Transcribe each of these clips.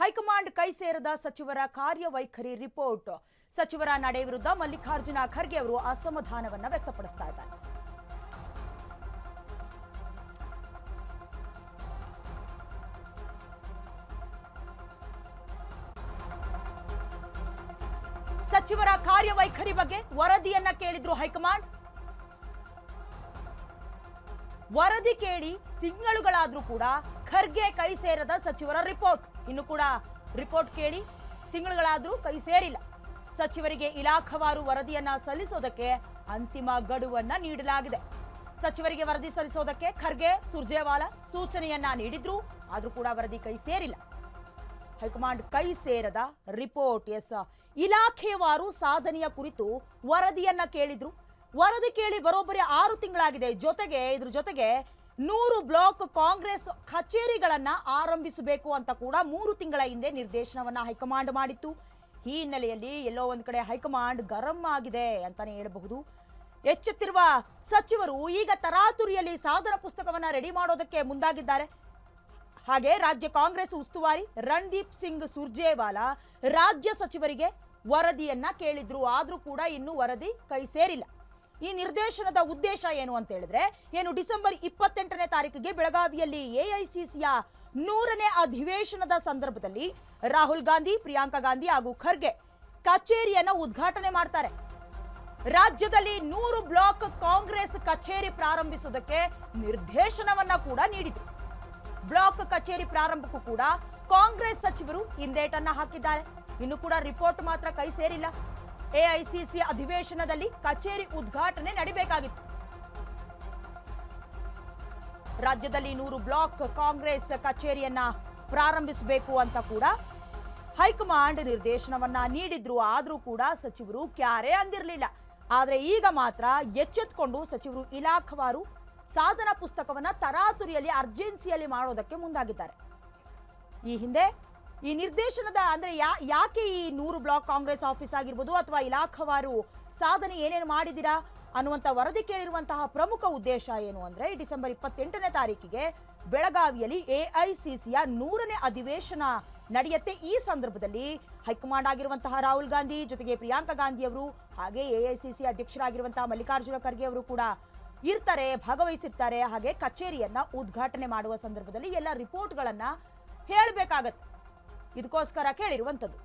High command ಕೈ ಸೇರದ ಸಚಿವರ ಕಾರ್ಯವೈಖರಿ ರಿಪೋರ್ಟ್. ಸಚಿವರ ನಡೆ ವಿರುದ್ಧ ಮಲ್ಲಿಕಾರ್ಜುನ ಖರ್ಗೆ ಅವರು ಅಸಮಾಧಾನವನ್ನ ವ್ಯಕ್ತಪಡಿಸ್ತಾ ಇದ್ದಾರೆ. ಸಚಿವರ ಕಾರ್ಯವೈಖರಿ ಬಗ್ಗೆ ವರದಿಯನ್ನ ಕೇಳಿದ್ರು ಹೈಕಮಾಂಡ್. ವರದಿ ಕೇಳಿ ತಿಂಗಳುಗಳಾದ್ರೂ ಕೂಡ ಖರ್ಗೆ ಕೈ ಸೇರದ ಸಚಿವರ ರಿಪೋರ್ಟ್ ಇನ್ನು ಕೂಡ ರಿಪೋರ್ಟ್ ಕೇಳಿ ತಿಂಗಳುಗಳಾದ್ರೂ ಕೈ ಸೇರಿಲ್ಲ. ಸಚಿವರಿಗೆ ಇಲಾಖಾವಾರು ವರದಿಯನ್ನ ಸಲ್ಲಿಸೋದಕ್ಕೆ ಅಂತಿಮ ಗಡುವನ್ನ ನೀಡಲಾಗಿದೆ. ಸಚಿವರಿಗೆ ವರದಿ ಸಲ್ಲಿಸೋದಕ್ಕೆ ಖರ್ಗೆ ಸುರ್ಜೇವಾಲಾ ಸೂಚನೆಯನ್ನ ನೀಡಿದ್ರು, ಆದ್ರೂ ಕೂಡ ವರದಿ ಕೈ ಸೇರಿಲ್ಲ. ಹೈಕಮಾಂಡ್ ಕೈ ಸೇರದ ರಿಪೋರ್ಟ್. ಇಲಾಖೆವಾರು ಸಾಧನೆಯ ಕುರಿತು ವರದಿಯನ್ನ ಕೇಳಿದ್ರು. ವರದಿ ಕೇಳಿ ಬರೋಬ್ಬರಿ 6 ತಿಂಗಳಾಗಿದೆ. ಇದ್ರ ಜೊತೆಗೆ 100 ಬ್ಲಾಕ್ ಕಾಂಗ್ರೆಸ್ ಕಚೇರಿಗಳನ್ನ ಆರಂಭಿಸಬೇಕು ಅಂತ ಕೂಡ 3 ತಿಂಗಳ ಹಿಂದೆ ನಿರ್ದೇಶನವನ್ನ ಹೈಕಮಾಂಡ್ ಮಾಡಿತ್ತು. ಈ ಹಿನ್ನೆಲೆಯಲ್ಲಿ ಎಲ್ಲೋ ಒಂದ್ ಕಡೆ ಹೈಕಮಾಂಡ್ ಗರಂ ಆಗಿದೆ ಅಂತಾನೆ ಹೇಳಬಹುದು. ಎಚ್ಚೆತ್ತಿರುವ ಸಚಿವರು ಈಗ ತರಾತುರಿಯಲ್ಲಿ ಸಾಧನ ಪುಸ್ತಕವನ್ನ ರೆಡಿ ಮಾಡೋದಕ್ಕೆ ಮುಂದಾಗಿದ್ದಾರೆ. ಹಾಗೆ ರಾಜ್ಯ ಕಾಂಗ್ರೆಸ್ ಉಸ್ತುವಾರಿ ರಣದೀಪ್ ಸಿಂಗ್ ಸುರ್ಜೇವಾಲಾ ರಾಜ್ಯ ಸಚಿವರಿಗೆ ವರದಿಯನ್ನ ಕೇಳಿದ್ರು, ಆದ್ರೂ ಕೂಡ ಇನ್ನೂ ವರದಿ ಕೈ ಸೇರಿಲ್ಲ. ಈ ನಿರ್ದೇಶನದ ಉದ್ದೇಶ ಏನು ಅಂತ ಹೇಳಿದ್ರೆ, ಡಿಸೆಂಬರ್ 28ನೇ ತಾರೀಕಿಗೆ ಬೆಳಗಾವಿಯಲ್ಲಿ ಎಐಸಿಸಿಯ 100ನೇ ಅಧಿವೇಶನದ ಸಂದರ್ಭದಲ್ಲಿ ರಾಹುಲ್ ಗಾಂಧಿ, ಪ್ರಿಯಾಂಕಾ ಗಾಂಧಿ ಹಾಗೂ ಖರ್ಗೆ ಕಚೇರಿಯನ್ನ ಉದ್ಘಾಟನೆ ಮಾಡ್ತಾರೆ. ರಾಜ್ಯದಲ್ಲಿ 100 ಬ್ಲಾಕ್ ಕಾಂಗ್ರೆಸ್ ಕಚೇರಿ ಪ್ರಾರಂಭಿಸುವುದಕ್ಕೆ ನಿರ್ದೇಶನವನ್ನ ಕೂಡ ನೀಡಿದ್ರು. ಬ್ಲಾಕ್ ಕಚೇರಿ ಪ್ರಾರಂಭಕ್ಕೂ ಕೂಡ ಕಾಂಗ್ರೆಸ್ ಸಚಿವರು ಹಿಂದೇಟನ್ನ ಹಾಕಿದ್ದಾರೆ. ಇನ್ನು ಕೂಡ ರಿಪೋರ್ಟ್ ಮಾತ್ರ ಕೈ ಸೇರಿಲ್ಲ. ಎಐಸಿಸಿ ಅಧಿವೇಶನದಲ್ಲಿ ಕಚೇರಿ ಉದ್ಘಾಟನೆ ನಡೀಬೇಕಾಗಿತ್ತು. ರಾಜ್ಯದಲ್ಲಿ 100 ಬ್ಲಾಕ್ ಕಾಂಗ್ರೆಸ್ ಕಚೇರಿಯನ್ನ ಪ್ರಾರಂಭಿಸಬೇಕು ಅಂತ ಕೂಡ ಹೈಕಮಾಂಡ್ ನಿರ್ದೇಶನವನ್ನ ನೀಡಿದ್ರು, ಆದ್ರೂ ಕೂಡ ಸಚಿವರು ಕ್ಯಾರೆ ಅಂದಿರಲಿಲ್ಲ. ಆದ್ರೆ ಈಗ ಮಾತ್ರ ಎಚ್ಚೆತ್ತುಕೊಂಡು ಸಚಿವರು ಇಲಾಖಾವಾರು ಸಾಧನ ಪುಸ್ತಕವನ್ನ ತರಾತುರಿಯಲ್ಲಿ ಅರ್ಜೆನ್ಸಿಯಲ್ಲಿ ಮಾಡೋದಕ್ಕೆ ಮುಂದಾಗಿದ್ದಾರೆ. ಈ ಹಿಂದೆ ಈ ನಿರ್ದೇಶನದ ಅಂದ್ರೆ ಯಾಕೆ ಈ 100 ಬ್ಲಾಕ್ ಕಾಂಗ್ರೆಸ್ ಆಫೀಸ್ ಆಗಿರ್ಬೋದು ಅಥವಾ ಇಲಾಖಾವಾರು ಸಾಧನೆ ಏನೇನು ಮಾಡಿದಿರಾ ಅನ್ನುವಂಥ ವರದಿ ಕೇಳಿರುವಂತಹ ಪ್ರಮುಖ ಉದ್ದೇಶ ಏನು ಅಂದ್ರೆ, ಡಿಸೆಂಬರ್ 28ನೇ ತಾರೀಕಿಗೆ ಬೆಳಗಾವಿಯಲ್ಲಿ ಎಐಸಿಸಿಯ 100ನೇ ಅಧಿವೇಶನ ನಡೆಯುತ್ತೆ. ಈ ಸಂದರ್ಭದಲ್ಲಿ ಹೈಕಮಾಂಡ್ ಆಗಿರುವಂತಹ ರಾಹುಲ್ ಗಾಂಧಿ ಜೊತೆಗೆ ಪ್ರಿಯಾಂಕಾ ಗಾಂಧಿ ಅವರು ಹಾಗೆ ಎಐಸಿಸಿ ಅಧ್ಯಕ್ಷರಾಗಿರುವಂತಹ ಮಲ್ಲಿಕಾರ್ಜುನ ಖರ್ಗೆ ಅವರು ಕೂಡ ಇರ್ತಾರೆ, ಭಾಗವಹಿಸಿರ್ತಾರೆ. ಹಾಗೆ ಕಚೇರಿಯನ್ನ ಉದ್ಘಾಟನೆ ಮಾಡುವ ಸಂದರ್ಭದಲ್ಲಿ ಎಲ್ಲ ರಿಪೋರ್ಟ್ಗಳನ್ನ ಹೇಳಬೇಕಾಗತ್ತೆ. ಇದಕ್ಕೋಸ್ಕರ ಕೇಳಿರುವಂತದ್ದು.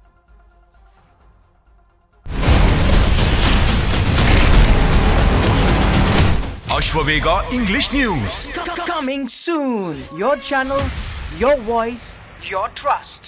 Ashwavega English News coming soon. Your channel, your voice, your trust.